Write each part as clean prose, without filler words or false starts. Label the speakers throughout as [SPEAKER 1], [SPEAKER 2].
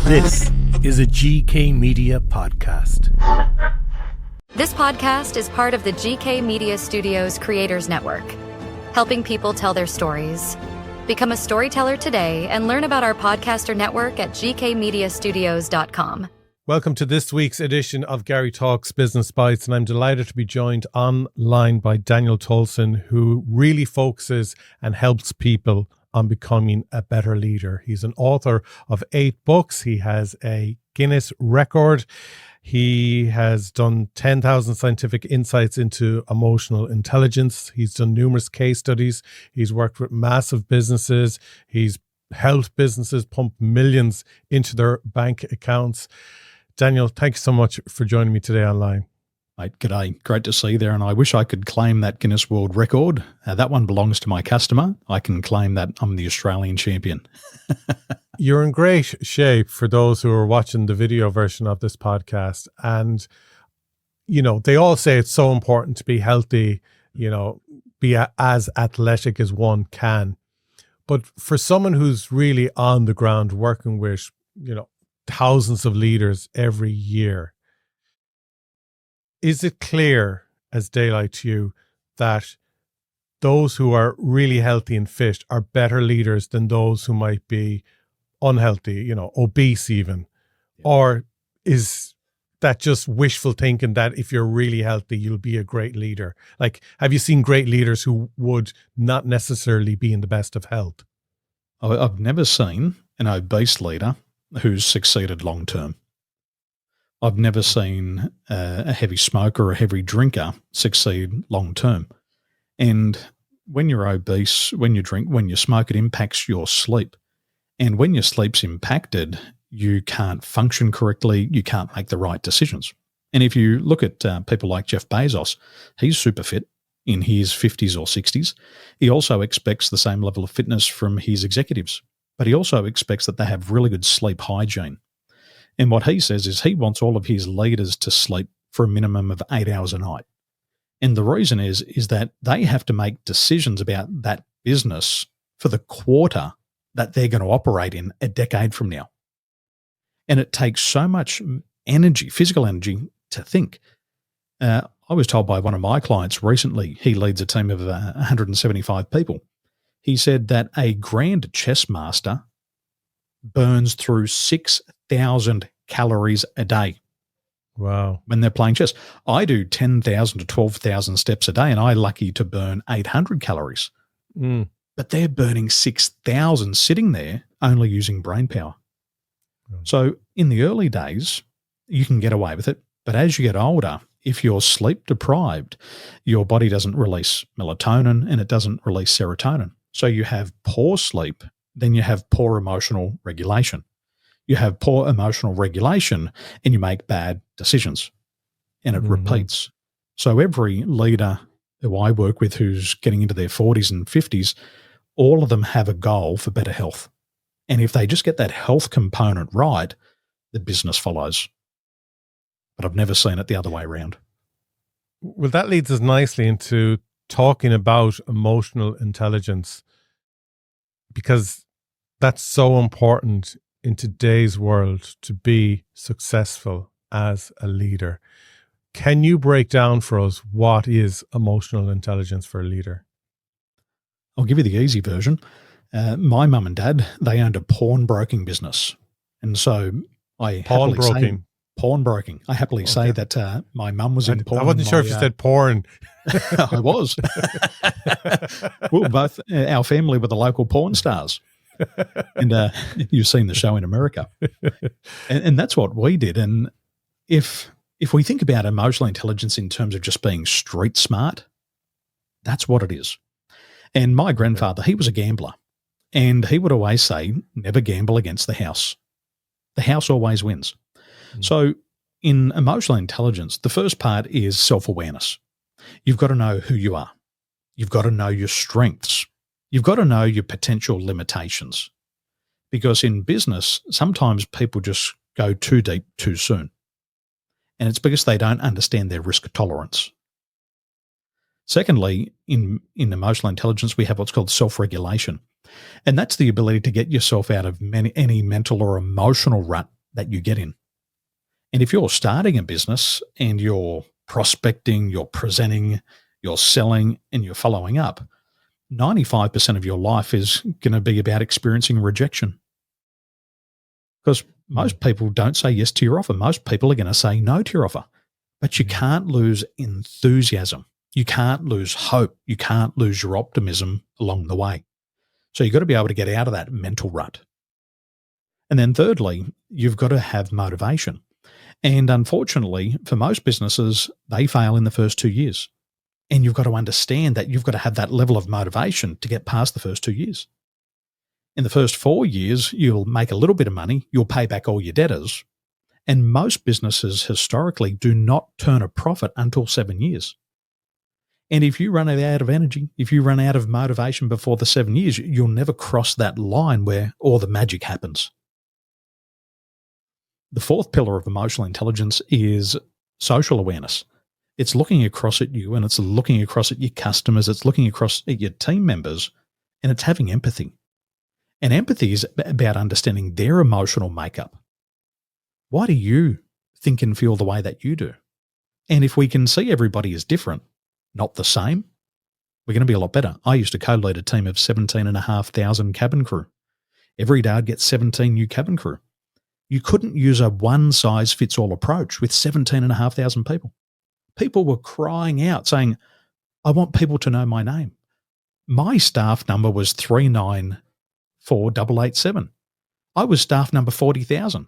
[SPEAKER 1] This is a GK Media podcast.
[SPEAKER 2] This podcast is part of the GK Media Studios Creators Network, helping people tell their stories. Become a storyteller today and learn about our podcaster network at gkmediastudios.com.
[SPEAKER 3] Welcome to this week's edition of Gary Talks Business Bytes, and I'm delighted to be joined online by Daniel Tolson, who really focuses and helps people on becoming a better leader. He's an author of 8 books. He has a Guinness record. He has done 10,000 scientific insights into emotional intelligence. He's done numerous case studies. He's worked with massive businesses. He's helped businesses pump millions into their bank accounts. Daniel, thank you so much for joining me today online.
[SPEAKER 4] Mate, g'day. Great to see you there. And I wish I could claim that Guinness World Record. That one belongs to my customer. I can claim that I'm the Australian champion.
[SPEAKER 3] You're in great shape for those who are watching the video version of this podcast. And, you know, they all say it's so important to be healthy, you know, be as athletic as one can. But for someone who's really on the ground working with, you know, thousands of leaders every year, is it clear as daylight to you that those who are really healthy and fit are better leaders than those who might be unhealthy, you know, obese even? Or is that just wishful thinking that if you're really healthy, you'll be a great leader? Like, have you seen great leaders who would not necessarily be in the best of health?
[SPEAKER 4] I've never seen an obese leader who's succeeded long term. I've never seen a heavy smoker or a heavy drinker succeed long term. And when you're obese, when you drink, when you smoke, it impacts your sleep. And when your sleep's impacted, you can't function correctly. You can't make the right decisions. And if you look at people like Jeff Bezos, he's super fit in his 50s or 60s. He also expects the same level of fitness from his executives, but he also expects that they have really good sleep hygiene. And what he says is he wants all of his leaders to sleep for a minimum of 8 hours a night. And the reason is that they have to make decisions about that business for the quarter that they're going to operate in a decade from now. And it takes so much energy, physical energy, to think. I was told by one of my clients recently, he leads a team of 175 people. He said that a grand chess master burns through 6,000 calories a day.
[SPEAKER 3] Wow.
[SPEAKER 4] When they're playing chess. I do 10,000 to 12,000 steps a day, and I'm lucky to burn 800 calories. But they're burning 6,000 sitting there only using brain power. So in the early days, you can get away with it. But as you get older, if you're sleep deprived, your body doesn't release melatonin and it doesn't release serotonin. So you have poor sleep, then you have poor emotional regulation. You have poor emotional regulation and you make bad decisions, and it repeats. So every leader who I work with who's getting into their 40s and 50s, all of them have a goal for better health. And if they just get that health component right, the business follows. But I've never seen it the other way around.
[SPEAKER 3] Well, that leads us nicely into talking about emotional intelligence, because that's so important in today's world to be successful as a leader. Can you break down for us what is emotional intelligence for a leader?
[SPEAKER 4] I'll give you the easy version. My mum and dad, they owned a pawnbroking business. And so I
[SPEAKER 3] Pawnbroking.
[SPEAKER 4] Pawnbroking. I happily say that my mum was in pawn.
[SPEAKER 3] I wasn't sure if you said porn.
[SPEAKER 4] I was. We were both, our family were the local porn stars. And you've seen the show in America. And that's what we did. And if we think about emotional intelligence in terms of just being street smart, that's what it is. And my grandfather, he was a gambler. And he would always say, never gamble against the house. The house always wins. So in emotional intelligence, the first part is self-awareness. You've got to know who you are. You've got to know your strengths. You've got to know your potential limitations. Because in business, sometimes people just go too deep too soon. And it's because they don't understand their risk tolerance. Secondly, in emotional intelligence, we have what's called self-regulation. And that's the ability to get yourself out of any mental or emotional rut that you get in. And if you're starting a business and you're prospecting, you're presenting, you're selling, and you're following up, 95% of your life is going to be about experiencing rejection. Because most people don't say yes to your offer. Most people are going to say no to your offer. But you can't lose enthusiasm. You can't lose hope. You can't lose your optimism along the way. So you've got to be able to get out of that mental rut. And then thirdly, you've got to have motivation. And unfortunately, for most businesses, they fail in the first 2 years. And you've got to understand that you've got to have that level of motivation to get past the first 2 years. In the first 4 years, you'll make a little bit of money. You'll pay back all your debtors. And most businesses historically do not turn a profit until 7 years. And if you run out of energy, if you run out of motivation before the 7 years, you'll never cross that line where all the magic happens. The fourth pillar of emotional intelligence is social awareness. It's looking across at you, and it's looking across at your customers, it's looking across at your team members, and it's having empathy. And empathy is about understanding their emotional makeup. Why do you think and feel the way that you do? And if we can see everybody as different, not the same, we're going to be a lot better. I used to co-lead a team of 17,500 cabin crew. Every day I'd get 17 new cabin crew. You couldn't use a one-size-fits-all approach with 17,500 people. People were crying out saying, I want people to know my name. My staff number was 394,887. I was staff number 40,000.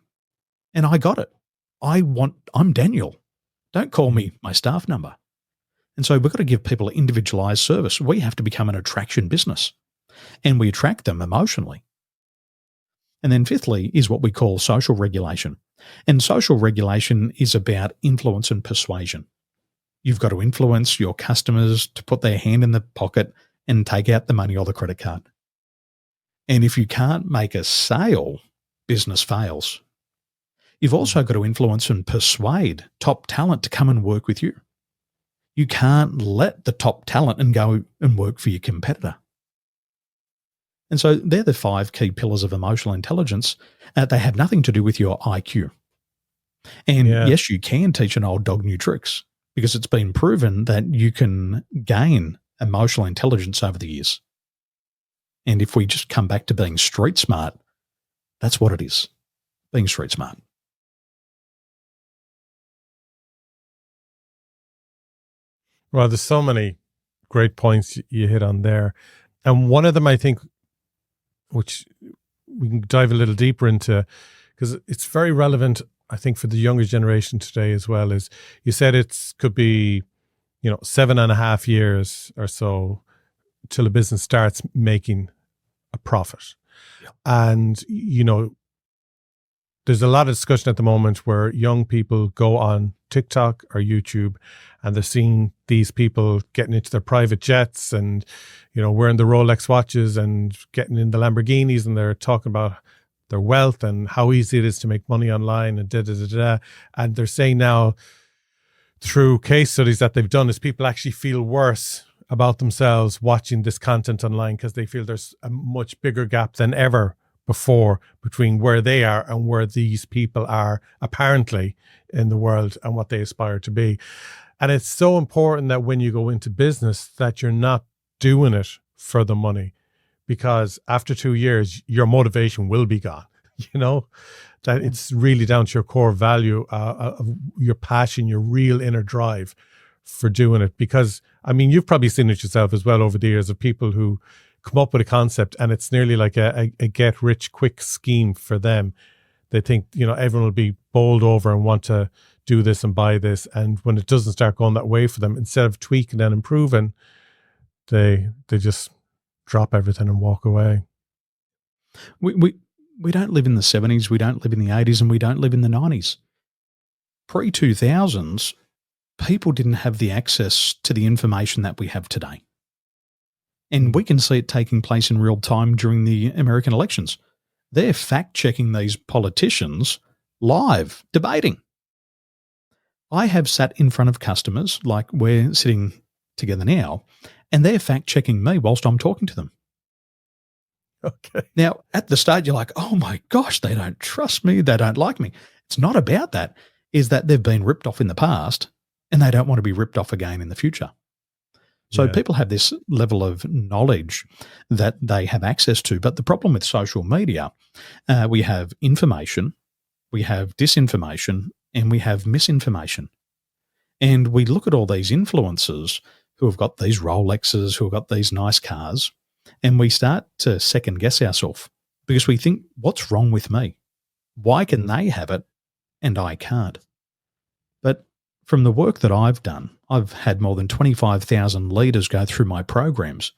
[SPEAKER 4] And I got it. I'm Daniel. Don't call me my staff number. And so we've got to give people individualized service. We have to become an attraction business, and we attract them emotionally. And then fifthly is what we call social regulation. And social regulation is about influence and persuasion. You've got to influence your customers to put their hand in the pocket and take out the money or the credit card. And if you can't make a sale, business fails. You've also got to influence and persuade top talent to come and work with you. You can't let the top talent and go and work for your competitor. And so they're the 5 key pillars of emotional intelligence. They have nothing to do with your IQ. And yes, you can teach an old dog new tricks because it's been proven that you can gain emotional intelligence over the years. And if we just come back to being street smart, that's what it is, being street smart.
[SPEAKER 3] Well, there's so many great points you hit on there. And one of them, I think, which we can dive a little deeper into, because it's very relevant, I think, for the younger generation today as well, is you said it could be, 7.5 years or so till a business starts making a profit. Yep. And, there's a lot of discussion at the moment where young people go on TikTok or YouTube and they're seeing these people getting into their private jets and, wearing the Rolex watches and getting in the Lamborghinis, and they're talking about their wealth and how easy it is to make money online and da-da-da-da. And they're saying now through case studies that they've done is people actually feel worse about themselves watching this content online because they feel there's a much bigger gap than ever before between where they are and where these people are apparently in the world and what they aspire to be. And it's so important that when you go into business that you're not doing it for the money, because after 2 years, your motivation will be gone, that it's really down to your core value of your passion, your real inner drive for doing it. Because, you've probably seen it yourself as well over the years of people who come up with a concept and it's nearly like a get rich quick scheme for them. They think, everyone will be bowled over and want to do this and buy this. And when it doesn't start going that way for them, instead of tweaking and improving, they just drop everything and walk away.
[SPEAKER 4] We don't live in the 70s, we don't live in the 80s, and we don't live in the 90s. Pre-2000s, people didn't have the access to the information that we have today. And we can see it taking place in real time during the American elections. They're fact-checking these politicians live, debating. I have sat in front of customers, like we're sitting together now, and they're fact-checking me whilst I'm talking to them.
[SPEAKER 3] Okay.
[SPEAKER 4] Now, at the start, you're like, oh my gosh, they don't trust me. They don't like me. It's not about that. Is that they've been ripped off in the past and they don't want to be ripped off again in the future. So people have this level of knowledge that they have access to. But the problem with social media, we have information, we have disinformation, and we have misinformation. And we look at all these influencers who have got these Rolexes, who have got these nice cars, and we start to second guess ourselves because we think, what's wrong with me? Why can they have it and I can't? But from the work that I've done, I've had more than 25,000 leaders go through my programs.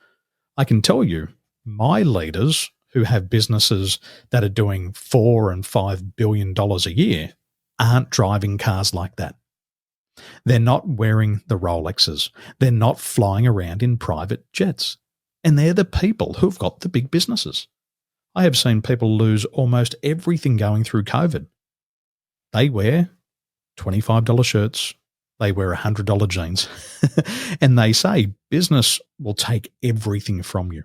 [SPEAKER 4] I can tell you, my leaders who have businesses that are doing $4 and $5 billion a year aren't driving cars like that. They're not wearing the Rolexes. They're not flying around in private jets. And they're the people who've got the big businesses. I have seen people lose almost everything going through COVID. They wear $25 shirts. They wear $100 jeans. And they say business will take everything from you.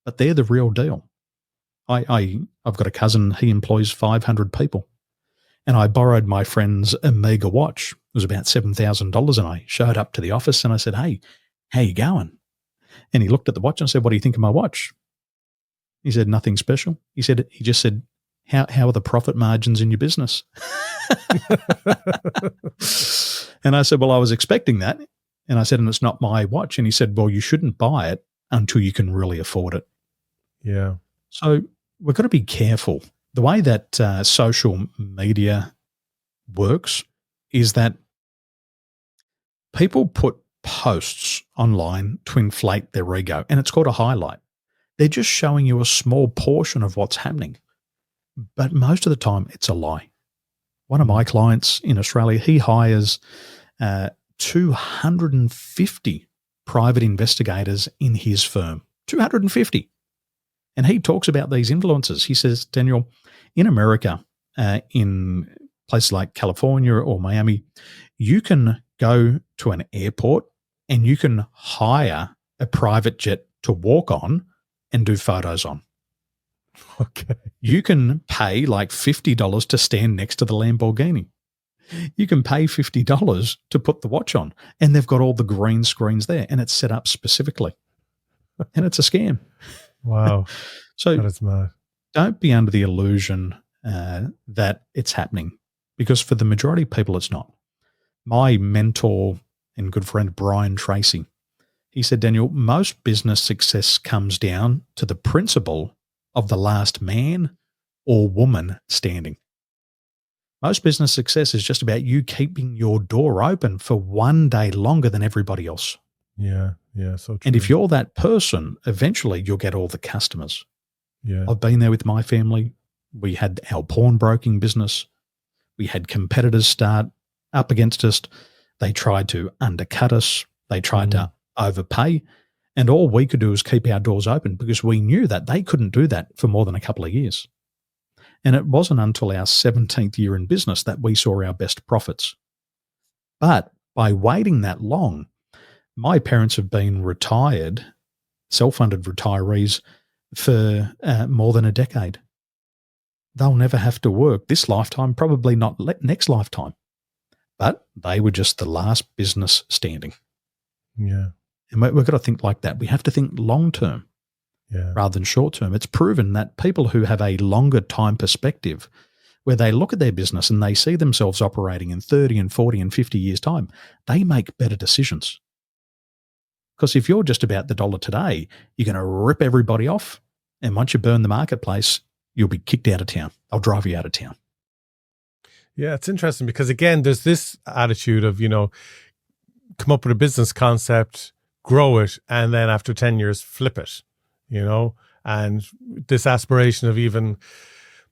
[SPEAKER 4] But they're the real deal. I've got a cousin, he employs 500 people. And I borrowed my friend's Omega watch. It was about $7,000. And I showed up to the office and I said, hey, how you going? And he looked at the watch and I said, what do you think of my watch? He said, nothing special. He just said, how are the profit margins in your business? And I said, well, I was expecting that. And I said, and it's not my watch. And he said, well, you shouldn't buy it until you can really afford it.
[SPEAKER 3] Yeah.
[SPEAKER 4] So we've got to be careful. The way that social media works is that people put posts online to inflate their ego, and it's called a highlight. They're just showing you a small portion of what's happening. But most of the time, it's a lie. One of my clients in Australia, he hires 250 private investigators in his firm. 250. And he talks about these influencers. He says, Daniel, in America, in places like California or Miami, you can go to an airport and you can hire a private jet to walk on and do photos on.
[SPEAKER 3] Okay.
[SPEAKER 4] You can pay like $50 to stand next to the Lamborghini. You can pay $50 to put the watch on, and they've got all the green screens there, and it's set up specifically. And it's a scam.
[SPEAKER 3] Wow.
[SPEAKER 4] So
[SPEAKER 3] that is mad.
[SPEAKER 4] Don't be under the illusion that it's happening, because for the majority of people, it's not. My mentor and good friend, Brian Tracy, he said, Daniel, most business success comes down to the principle of the last man or woman standing. Most business success is just about you keeping your door open for one day longer than everybody else.
[SPEAKER 3] Yeah, so true.
[SPEAKER 4] And if you're that person, eventually you'll get all the customers.
[SPEAKER 3] Yeah.
[SPEAKER 4] I've been there with my family. We had our pawnbroking business. We had competitors start up against us. They tried to undercut us. They tried to overpay. And all we could do was keep our doors open because we knew that they couldn't do that for more than a couple of years. And it wasn't until our 17th year in business that we saw our best profits. But by waiting that long, my parents have been retired, self-funded retirees for more than a decade. They'll never have to work this lifetime, probably not next lifetime. But they were just the last business standing.
[SPEAKER 3] Yeah.
[SPEAKER 4] And we've got to think like that. We have to think long-term rather than short-term. It's proven that people who have a longer time perspective, where they look at their business and they see themselves operating in 30 and 40 and 50 years' time, they make better decisions. Because if you're just about the dollar today, you're going to rip everybody off. And once you burn the marketplace, you'll be kicked out of town. They'll drive you out of town.
[SPEAKER 3] Yeah, it's interesting because, again, there's this attitude of, come up with a business concept, grow it, and then after 10 years, flip it, and this aspiration of even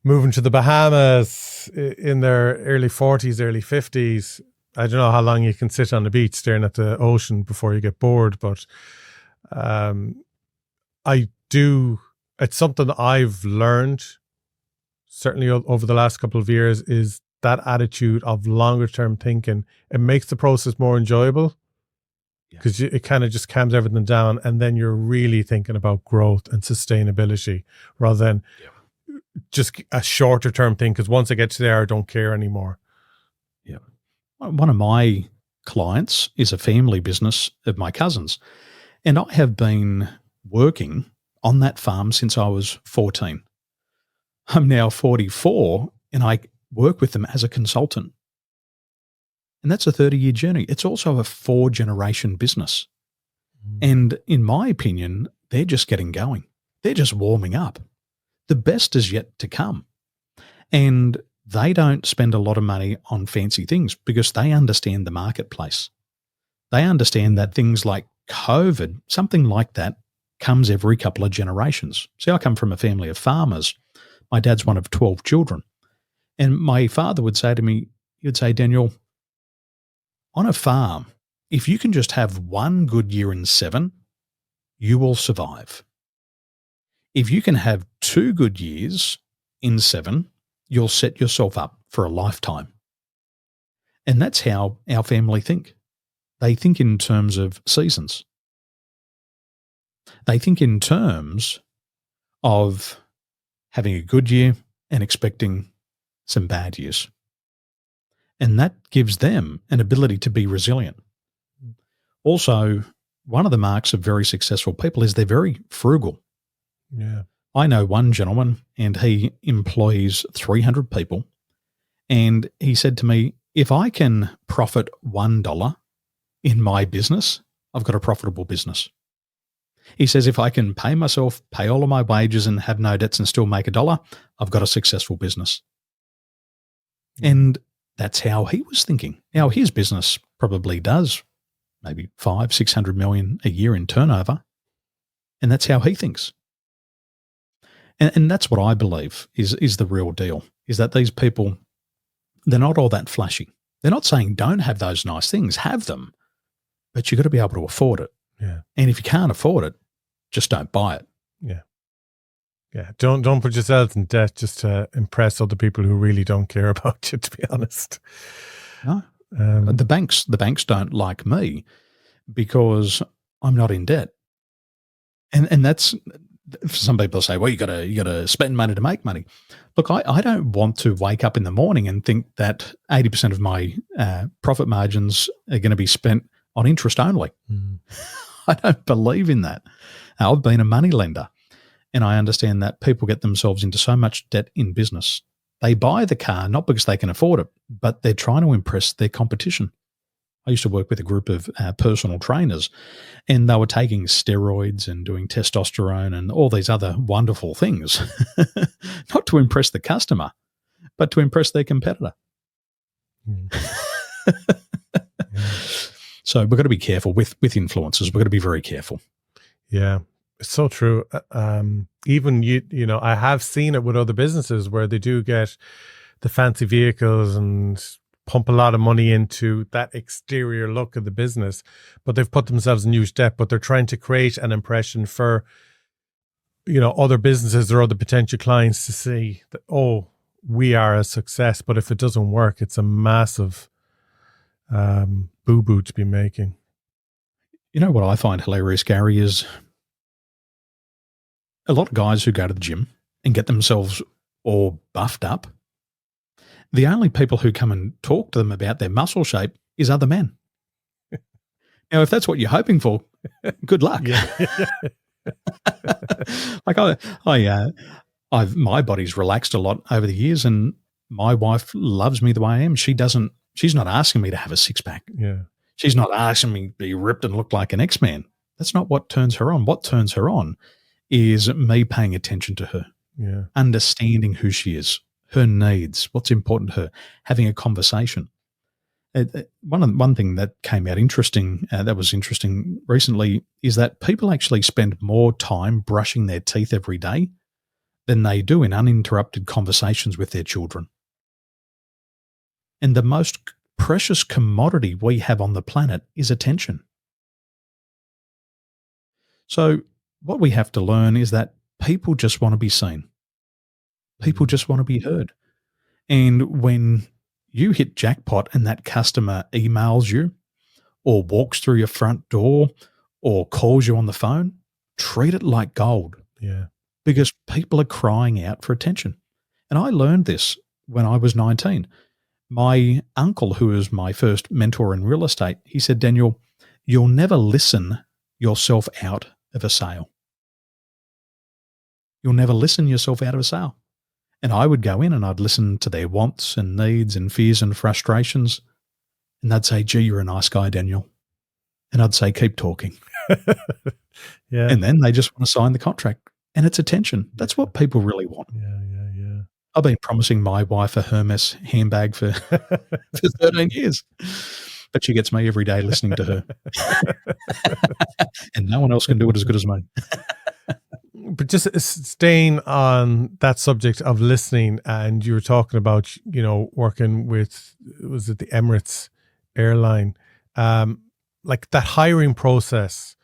[SPEAKER 3] moving to the Bahamas in their early 40s, early 50s. I don't know how long you can sit on the beach staring at the ocean before you get bored, but it's something I've learned, certainly over the last couple of years, is that attitude of longer term thinking. It makes the process more enjoyable. because it kind of just calms everything down, and then you're really thinking about growth and sustainability rather than just a shorter term thing, because once I get to there, I don't care anymore.
[SPEAKER 4] Yeah. One of my clients is a family business of my cousins, and I have been working on that farm since I was 14. I'm now 44, and I work with them as a consultant. And that's a 30-year journey. It's also a 4-generation business. And in my opinion, they're just getting going. They're just warming up. The best is yet to come. And they don't spend a lot of money on fancy things because they understand the marketplace. They understand that things like COVID, something like that, comes every couple of generations. See, I come from a family of farmers. My dad's one of 12 children. And my father would say to me, he would say, Daniel, on a farm, if you can just have one good year in 7, you will survive. If you can have 2 good years in 7, you'll set yourself up for a lifetime. And that's how our family think. They think in terms of seasons. They think in terms of having a good year and expecting some bad years. And that gives them an ability to be resilient. Also, one of the marks of very successful people is they're very frugal.
[SPEAKER 3] Yeah.
[SPEAKER 4] I know one gentleman, and he employs 300 people. And he said to me, if I can profit $1 in my business, I've got a profitable business. He says, if I can pay myself, pay all of my wages and have no debts and still make $1, I've got a successful business. And that's how he was thinking. Now, his business probably does maybe 500-600 million a year in turnover. And that's how he thinks. And that's what I believe is the real deal, is that these people, they're not all that flashy. They're not saying don't have those nice things, have them, but you've got to be able to afford it.
[SPEAKER 3] Yeah.
[SPEAKER 4] And if you can't afford it, just don't buy it.
[SPEAKER 3] Yeah. Yeah. Don't put yourself in debt just to impress other people who really don't care about you, to be honest.
[SPEAKER 4] No. The banks don't like me because I'm not in debt. And that's, some people say, well, you got to spend money to make money. Look, I don't want to wake up in the morning and think that 80% of my profit margins are going to be spent on interest only. I don't believe in that. I've been a money lender, and I understand that people get themselves into so much debt in business. They buy the car not because they can afford it, but they're trying to impress their competition. I used to work with a group of personal trainers, and they were taking steroids and doing testosterone and all these other wonderful things, not to impress the customer, but to impress their competitor. So we've got to be careful with influencers. We've got to be very careful.
[SPEAKER 3] Yeah, it's so true. Even you know, I have seen it with other businesses where they do get the fancy vehicles and pump a lot of money into that exterior look of the business, but they've put themselves in huge debt, but they're trying to create an impression for, you know, other businesses or other potential clients to see that, oh, we are a success. But if it doesn't work, it's a massive boo-boo to be making.
[SPEAKER 4] You know what I find hilarious, Gary, is a lot of guys who go to the gym and get themselves all buffed up, the only people who come and talk to them about their muscle shape is other men. Now, if that's what you're hoping for, good luck.
[SPEAKER 3] Yeah.
[SPEAKER 4] Like I've my body's relaxed a lot over the years, and my wife loves me the way I am. She's not asking me to have a six pack.
[SPEAKER 3] Yeah.
[SPEAKER 4] She's not asking me to be ripped and look like an X-Man. That's not what turns her on. What turns her on is me paying attention to her, understanding who she is, her needs, what's important to her, having a conversation. One thing that came out interesting, that was interesting recently, is that people actually spend more time brushing their teeth every day than they do in uninterrupted conversations with their children. And the most precious commodity we have on the planet is attention. So what we have to learn is that people just want to be seen. People just want to be heard. And when you hit jackpot and that customer emails you or walks through your front door or calls you on the phone, treat it like gold.
[SPEAKER 3] Yeah.
[SPEAKER 4] Because people are crying out for attention. And I learned this when I was 19. My uncle, who was my first mentor in real estate, he said, Daniel, you'll never listen yourself out of a sale. You'll never listen yourself out of a sale. And I would go in and I'd listen to their wants and needs and fears and frustrations. And they'd say, gee, you're a nice guy, Daniel. And I'd say, keep talking.
[SPEAKER 3] Yeah.
[SPEAKER 4] And then they just want to sign the contract. And it's attention. That's what people really want.
[SPEAKER 3] Yeah.
[SPEAKER 4] I've been promising my wife a Hermes handbag for 13 years. But she gets me every day listening to her. And no one else can do it as good as me.
[SPEAKER 3] But just staying on that subject of listening, and you were talking about, working with, was it the Emirates airline? Like that hiring process,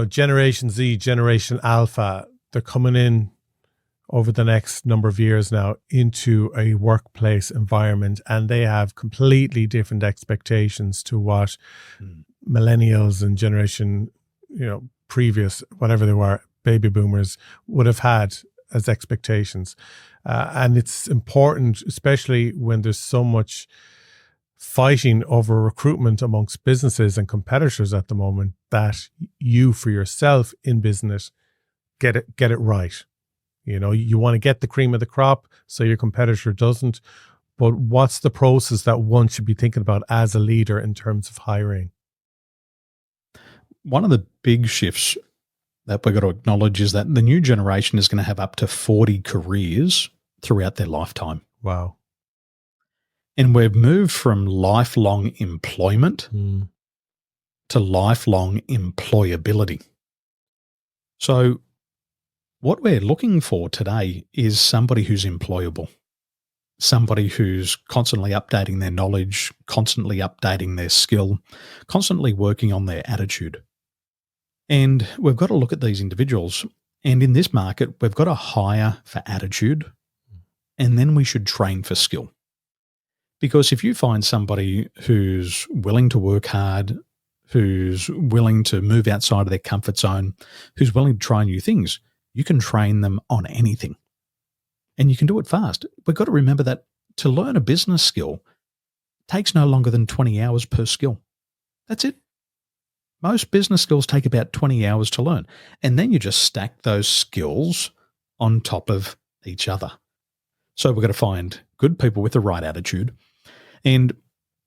[SPEAKER 3] Generation Z, Generation Alpha, they're coming in over the next number of years now into a workplace environment, and they have completely different expectations to what millennials and generation, previous, whatever they were, baby boomers would have had as expectations. And it's important, especially when there's so much fighting over recruitment amongst businesses and competitors at the moment, that you for yourself in business get it right. You want to get the cream of the crop so your competitor doesn't. But what's the process that one should be thinking about as a leader in terms of hiring?
[SPEAKER 4] One of the big shifts that we've got to acknowledge is that the new generation is going to have up to 40 careers throughout their lifetime.
[SPEAKER 3] Wow.
[SPEAKER 4] And we've moved from lifelong employment to lifelong employability. So what we're looking for today is somebody who's employable, somebody who's constantly updating their knowledge, constantly updating their skill, constantly working on their attitude. And we've got to look at these individuals. And in this market, we've got to hire for attitude, and then we should train for skill. Because if you find somebody who's willing to work hard, who's willing to move outside of their comfort zone, who's willing to try new things, you can train them on anything. And you can do it fast. We've got to remember that to learn a business skill takes no longer than 20 hours per skill. That's it. Most business skills take about 20 hours to learn. And then you just stack those skills on top of each other. So we've got to find good people with the right attitude. And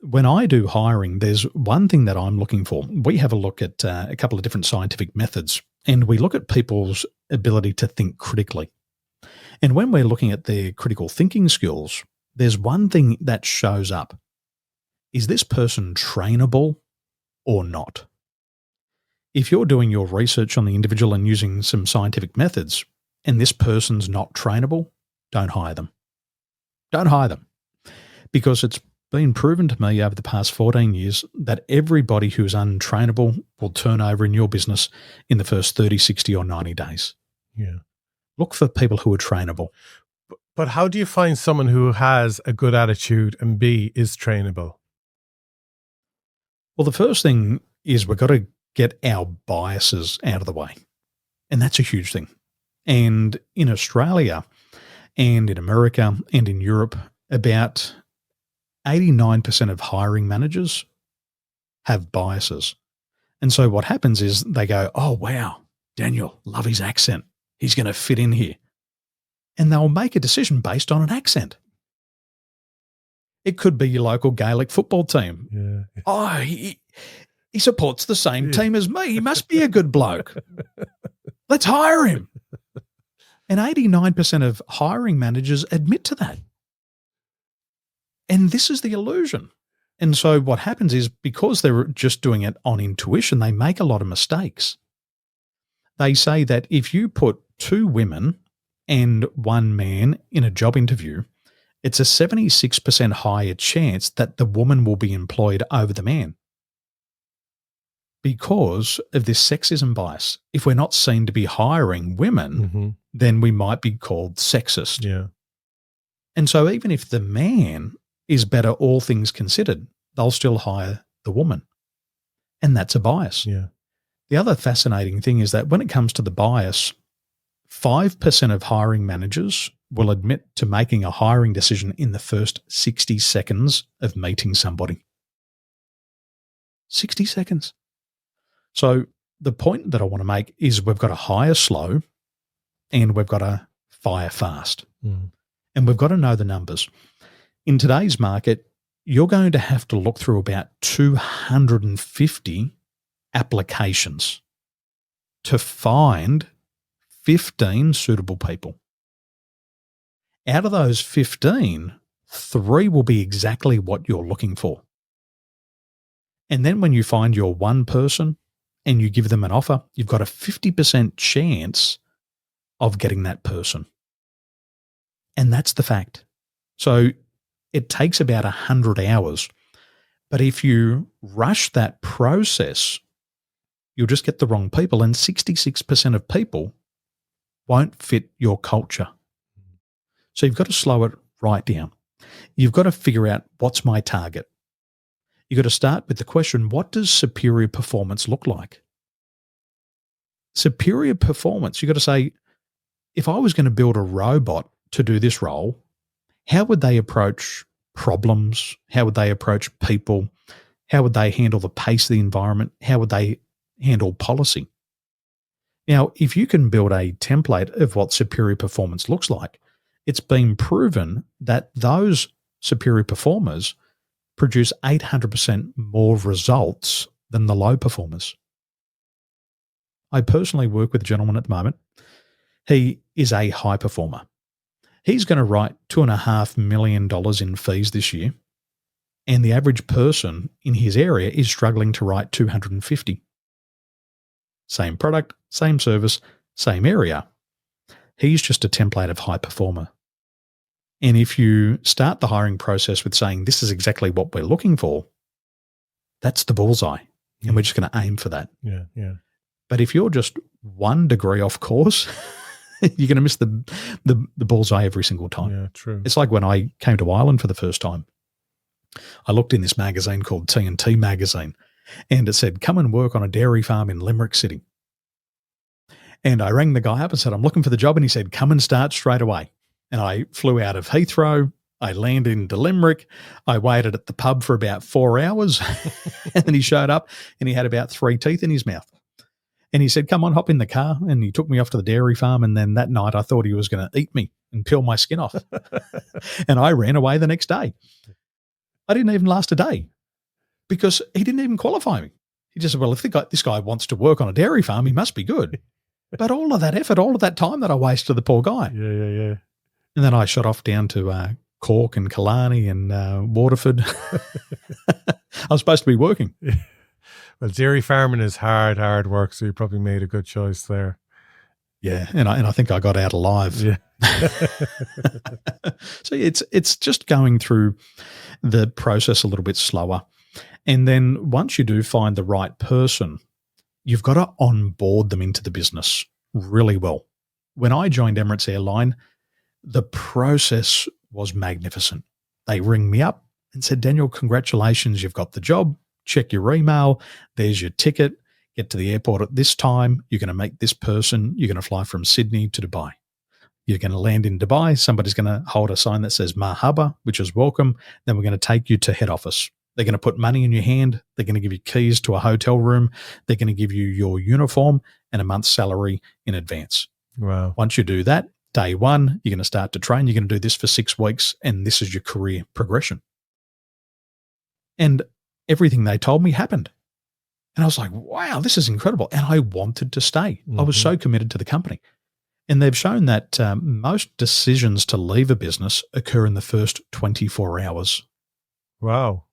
[SPEAKER 4] when I do hiring, there's one thing that I'm looking for. We have a look at a couple of different scientific methods, and we look at people's ability to think critically. And when we're looking at their critical thinking skills, there's one thing that shows up. Is this person trainable or not? If you're doing your research on the individual and using some scientific methods, and this person's not trainable, don't hire them. Don't hire them. Because it's been proven to me over the past 14 years that everybody who's untrainable will turn over in your business in the first 30, 60 or 90 days.
[SPEAKER 3] Yeah.
[SPEAKER 4] Look for people who are trainable.
[SPEAKER 3] But how do you find someone who has a good attitude and B, is trainable?
[SPEAKER 4] Well, the first thing is we've got to get our biases out of the way. And that's a huge thing. And in Australia and in America and in Europe, about 89% of hiring managers have biases. And so what happens is they go, oh, wow, Daniel, love his accent. He's going to fit in here. And they'll make a decision based on an accent. It could be your local Gaelic football team.
[SPEAKER 3] Yeah.
[SPEAKER 4] Oh, he supports the same team as me. He must be a good bloke. Let's hire him. And 89% of hiring managers admit to that. And this is the illusion. And so what happens is because they're just doing it on intuition, they make a lot of mistakes. They say that if you put 2 women and 1 man in a job interview, it's a 76% higher chance that the woman will be employed over the man because of this sexism bias. If we're not seen to be hiring women, then we might be called sexist.
[SPEAKER 3] Yeah.
[SPEAKER 4] And so even if the man is better, all things considered, they'll still hire the woman. And that's a bias.
[SPEAKER 3] Yeah.
[SPEAKER 4] The other fascinating thing is that when it comes to the bias, 5% of hiring managers will admit to making a hiring decision in the first 60 seconds of meeting somebody. 60 seconds. So the point that I want to make is we've got to hire slow and we've got to fire fast. And we've got to know the numbers. In today's market, you're going to have to look through about 250 applications to find 15 suitable people. Out of those 15, 3 will be exactly what you're looking for. And then when you find your one person and you give them an offer, you've got a 50% chance of getting that person. And that's the fact. So it takes about 100 hours. But if you rush that process, you'll just get the wrong people. And 66% of people won't fit your culture. So you've got to slow it right down. You've got to figure out what's my target. You've got to start with the question, what does superior performance look like? Superior performance, you've got to say, if I was going to build a robot to do this role, how would they approach problems? How would they approach people? How would they handle the pace of the environment? How would they handle policy? Now, if you can build a template of what superior performance looks like, it's been proven that those superior performers produce 800% more results than the low performers. I personally work with a gentleman at the moment. He is a high performer. He's going to write $2.5 million in fees this year, and the average person in his area is struggling to write 250. Same product, same service, same area. He's just a template of high performer. And if you start the hiring process with saying, this is exactly what we're looking for, that's the bullseye. And we're just going to aim for that.
[SPEAKER 3] Yeah, yeah.
[SPEAKER 4] But if you're just 1 degree off course, you're going to miss the bullseye every single time.
[SPEAKER 3] Yeah, true.
[SPEAKER 4] It's like when I came to Ireland for the first time. I looked in this magazine called T&T magazine, and it said, come and work on a dairy farm in Limerick City. And I rang the guy up and said, I'm looking for the job. And he said, come and start straight away. And I flew out of Heathrow. I landed into Limerick. I waited at the pub for about 4 hours. And then he showed up and he had about 3 teeth in his mouth. And he said, come on, hop in the car. And he took me off to the dairy farm. And then that night I thought he was going to eat me and peel my skin off. And I ran away the next day. I didn't even last a day because he didn't even qualify me. He just said, well, if this guy wants to work on a dairy farm, he must be good. But all of that effort, all of that time that I wasted to the poor guy.
[SPEAKER 3] Yeah.
[SPEAKER 4] And then I shot off down to Cork and Killarney and Waterford. I was supposed to be working.
[SPEAKER 3] Well, dairy farming is hard work, so you probably made a good choice there.
[SPEAKER 4] Yeah, and I think I got out alive.
[SPEAKER 3] Yeah.
[SPEAKER 4] So it's just going through the process a little bit slower. And then once you do find the right person, you've got to onboard them into the business really well. When I joined Emirates Airline, the process was magnificent. They ring me up and said, Daniel, congratulations, you've got the job. Check your email. There's your ticket. Get to the airport at this time. You're going to meet this person. You're going to fly from Sydney to Dubai. You're going to land in Dubai. Somebody's going to hold a sign that says Marhaba, which is welcome. Then we're going to take you to head office. They're going to put money in your hand. They're going to give you keys to a hotel room. They're going to give you your uniform and a month's salary in advance.
[SPEAKER 3] Wow.
[SPEAKER 4] Once you do that, day one, you're going to start to train. You're going to do this for 6 weeks, and this is your career progression. And everything they told me happened. And I was like, wow, this is incredible. And I wanted to stay. I was so committed to the company. And they've shown that most decisions to leave a business occur in the first 24 hours.
[SPEAKER 3] Wow.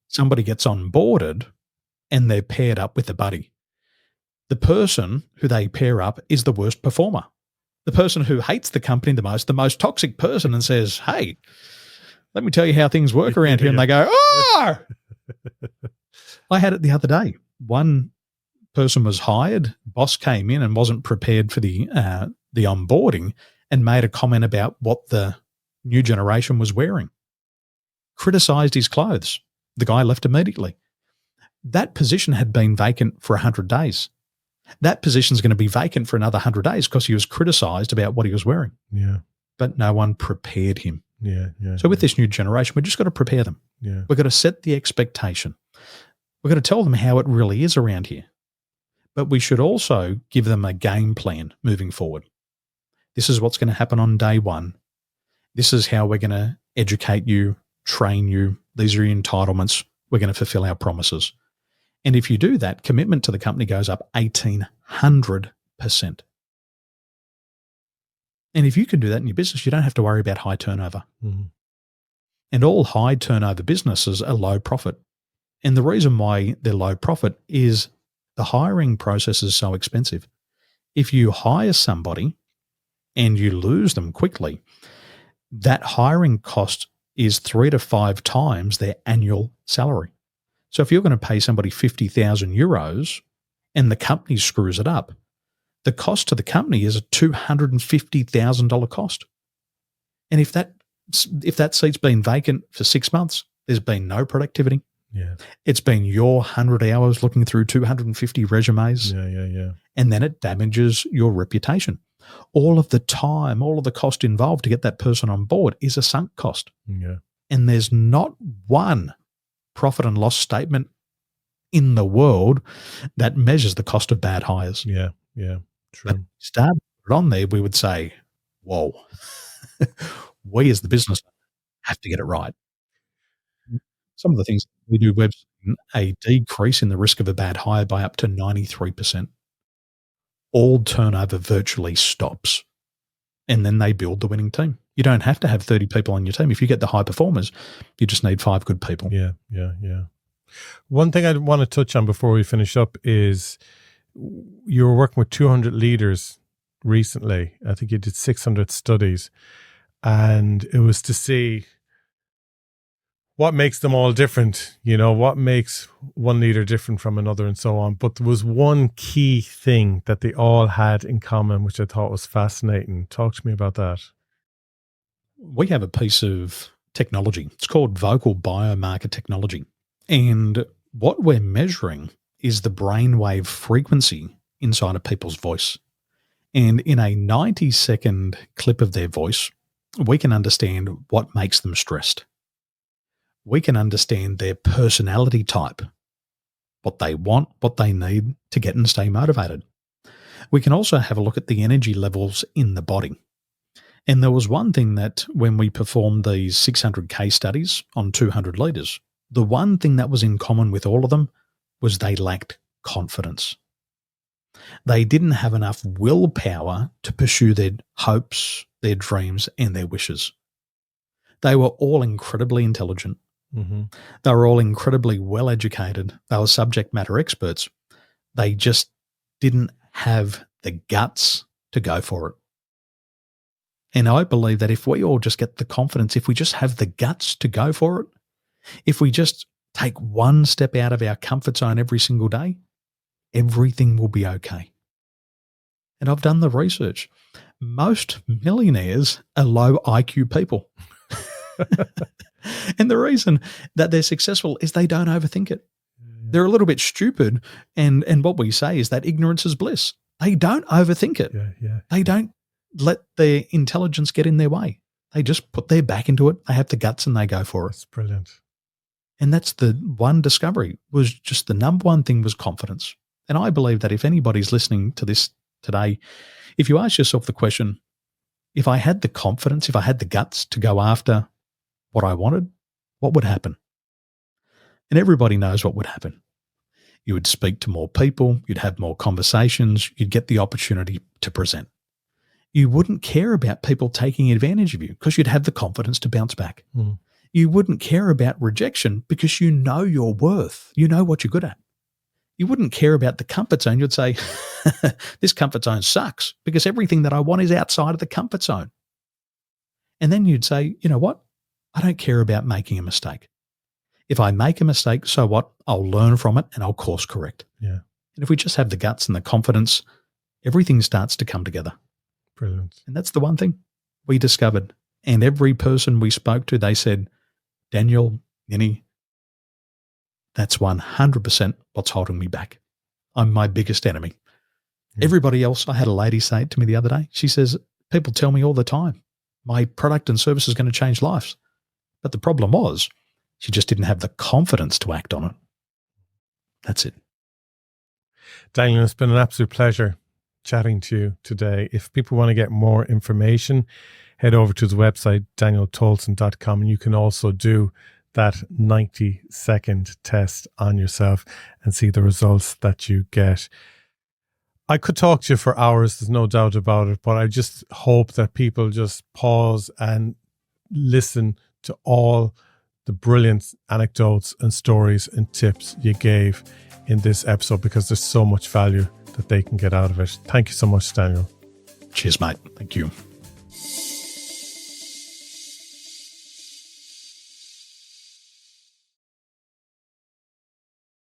[SPEAKER 4] Somebody gets onboarded and they're paired up with a buddy. The person who they pair up is the worst performer. The person who hates the company the most toxic person, and says, hey, let me tell you how things work around here. And they go, oh! I had it the other day. One person was hired, boss came in and wasn't prepared for the onboarding and made a comment about what the new generation was wearing. Criticized his clothes. The guy left immediately. that position had been vacant for 100 days. That position's going to be vacant for another 100 days because he was criticized about what he was wearing.
[SPEAKER 3] Yeah.
[SPEAKER 4] But no one prepared him.
[SPEAKER 3] Yeah.
[SPEAKER 4] So with this new generation, we've just got to prepare them.
[SPEAKER 3] Yeah.
[SPEAKER 4] We've got to set the expectation. We've got to tell them how it really is around here. But we should also give them a game plan moving forward. This is what's going to happen on day one. This is how we're going to educate you, train you. These are your entitlements. We're going to fulfill our promises. And if you do that, commitment to the company goes up 1,800%. And if you can do that in your business, you don't have to worry about high turnover.
[SPEAKER 3] Mm-hmm.
[SPEAKER 4] And all high turnover businesses are low profit. And the reason why they're low profit is the hiring process is so expensive. If you hire somebody and you lose them quickly, that hiring cost is 3 to 5 times their annual salary. So if you're going to pay somebody 50,000 euros and the company screws it up, the cost to the company is a $250,000 cost. And if that seat's been vacant for 6 months, there's been no productivity.
[SPEAKER 3] Yeah.
[SPEAKER 4] It's been your 100 hours looking through 250 resumes.
[SPEAKER 3] Yeah.
[SPEAKER 4] And then it damages your reputation. All of the time, all of the cost involved to get that person on board is a sunk cost.
[SPEAKER 3] Yeah.
[SPEAKER 4] And there's not one profit and loss statement in the world that measures the cost of bad hires.
[SPEAKER 3] Yeah. True.
[SPEAKER 4] But if you start it on there, we would say, whoa, we as the business have to get it right. Some of the things we do, we've seen a decrease in the risk of a bad hire by up to 93%. All turnover virtually stops. And then they build the winning team. You don't have to have 30 people on your team. If you get the high performers, you just need 5 good people.
[SPEAKER 3] Yeah. One thing I want to touch on before we finish up is you were working with 200 leaders recently. I think you did 600 studies, and it was to see what makes them all different, what makes one leader different from another and so on. But there was one key thing that they all had in common, which I thought was fascinating. Talk to me about that.
[SPEAKER 4] We have a piece of technology. It's called vocal biomarker technology. And what we're measuring is the brainwave frequency inside of people's voice. And in a 90-second clip of their voice, we can understand what makes them stressed. We can understand their personality type, what they want, what they need to get and stay motivated. We can also have a look at the energy levels in the body. And there was one thing that when we performed these 600 case studies on 200 leaders, the one thing that was in common with all of them was they lacked confidence. They didn't have enough willpower to pursue their hopes, their dreams, and their wishes. They were all incredibly intelligent.
[SPEAKER 3] Mm-hmm.
[SPEAKER 4] They were all incredibly well educated. They were subject matter experts. They just didn't have the guts to go for it. And I believe that if we all just get the confidence, if we just have the guts to go for it, if we just take one step out of our comfort zone every single day, everything will be okay. And I've done the research. Most millionaires are low IQ people. And the reason that they're successful is they don't overthink it. They're a little bit stupid. And what we say is that ignorance is bliss. They don't overthink it.
[SPEAKER 3] Yeah.
[SPEAKER 4] They don't let their intelligence get in their way. They just put their back into it. They have the guts and they go for it.
[SPEAKER 3] That's brilliant.
[SPEAKER 4] And that's the one discovery, was just the number one thing was confidence. And I believe that if anybody's listening to this today, if you ask yourself the question, if I had the confidence, if I had the guts to go after what I wanted, what would happen? And everybody knows what would happen. You would speak to more people, you'd have more conversations, you'd get the opportunity to present. You wouldn't care about people taking advantage of you because you'd have the confidence to bounce back.
[SPEAKER 3] Mm.
[SPEAKER 4] You wouldn't care about rejection because you know your worth. You know what you're good at. You wouldn't care about the comfort zone. You'd say, this comfort zone sucks because everything that I want is outside of the comfort zone. And then you'd say, you know what? I don't care about making a mistake. If I make a mistake, so what? I'll learn from it and I'll course correct.
[SPEAKER 3] Yeah.
[SPEAKER 4] And if we just have the guts and the confidence, everything starts to come together.
[SPEAKER 3] Brilliant.
[SPEAKER 4] And that's the one thing we discovered. And every person we spoke to, they said, Daniel, Nenny, That's 100% what's holding me back. I'm my biggest enemy. Everybody else, I had a lady say it to me the other day. She says, people tell me all the time, my product and service is going to change lives. But the problem was, she just didn't have the confidence to act on it. That's it.
[SPEAKER 3] Daniel, it's been an absolute pleasure chatting to you today. If people want to get more information, head over to the website, DanielTolson.com, and you can also do that 90-second test on yourself and see the results that you get. I could talk to you for hours, there's no doubt about it, but I just hope that people just pause and listen to all the brilliant anecdotes and stories and tips you gave in this episode, because there's so much value that they can get out of it. Thank you so much, Daniel.
[SPEAKER 4] Cheers, mate. Thank you.